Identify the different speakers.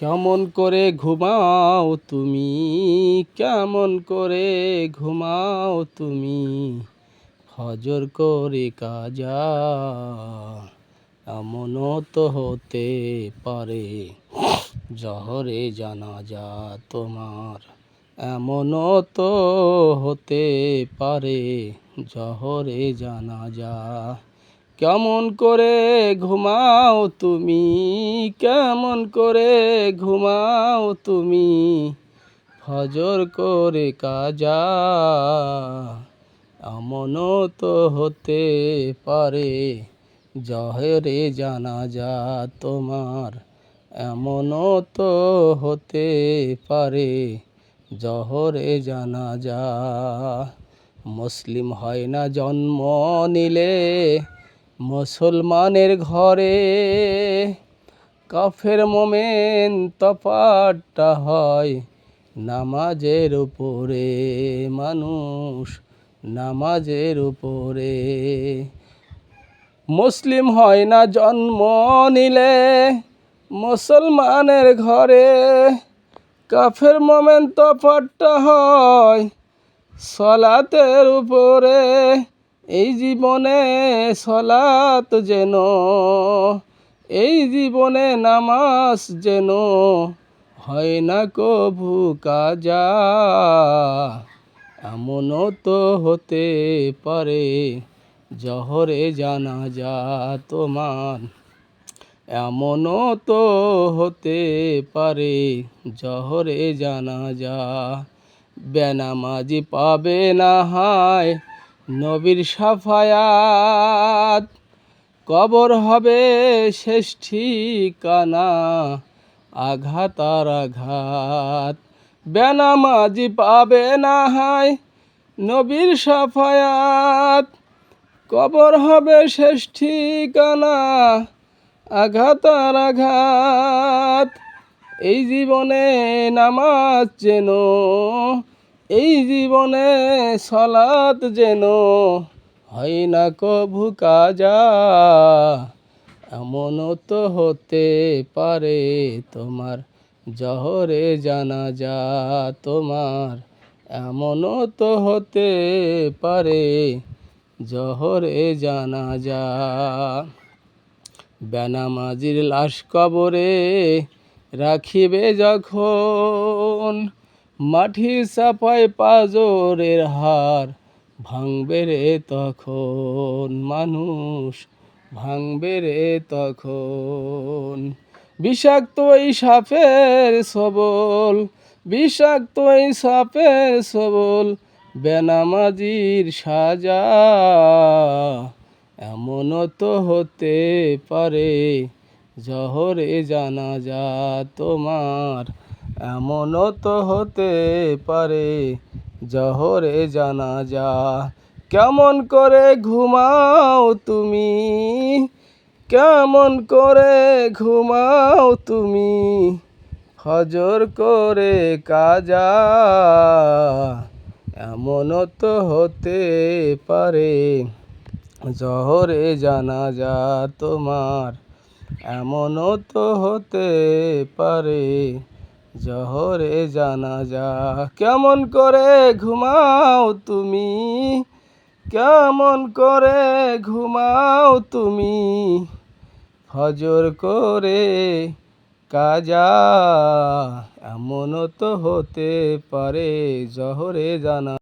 Speaker 1: কেমন করে ঘুমাও তুমি, কেমন করে ঘুমাও তুমি, ফজর করে কাজা। এমনও তো হতে পারে জহরে জানাজা তোমার, এমনও তো হতে পারে জহরে জানাজা। কেমন করে ঘুমাও তুমি, কেমন করে ঘুমাও তুমি, ফজর করে কাজা। এমনও তো হতে পারে জহরে জানাজা তোমার, এমনও তো হতে পারে জহরে জানাজা। মুসলিম হয় না জন্ম নিলে মুসলমানের ঘরে, কাফের মোমেন তফাৎটা হয় নামাজের উপরে, মানুষ নামাজের উপরে। মুসলিম হয় না জন্ম নিলে মুসলমানের ঘরে, কাফের মোমেন তফাৎটা হয় সলাতের উপরে। এই জীবনে সলাত যেন, এই জীবনে নামাজ যেন হয় না কভু কাজা। এমনও তো হতে পারে জহরে জানাজা তোমার, এমনও তো হতে পারে জহরে জানাজা। বেনামাজি পাবে না হায় নবীর শাফায়াত, কবর হবে শেষ ঠিকানা আঘাত আর আঘাত। বেনামাজি পাবে না হায় নবীর শাফায়াত, কবর হবে শেষ ঠিকানা আঘাত আর আঘাত। এই জীবনে নামাজ যেন, এই জীবনে সলাত যেন হয় না কভু কাজা। এমনও তো হতে পারে তোমার জহরে জানাজা তোমার, এমনও তো হতে পারে জহরে জানাজা। বেনামাজির লাশ কবরে রাখিবে যখন, মাটি চাপায় পাজরের হার ভাঙবে রে তখন, মানুষ ভাঙবে রে তখন। বিষাক্ত এই সাপের সবল, বিষাক্ত এই সাপের সবল বেনামাজির সাজা। এমনও তো হতে পারে জহরে জানাজা তোমার, এমনও তো হতে পারে জহরে জানাজা। কেমন করে ঘুমাও তুমি, কেমন করে ঘুমাও তুমি, ফজর করে কাজা। এমনও তো হতে পারে জহরে জানাজা তোমার, এমনও তো হতে পারে জহরে জানাজা। কেমন করে ঘুমাও তুমি, কেমন করে ঘুমাও তুমি, ফজর করে কাজা। এমনও তো হতে পারে জহরে জানা।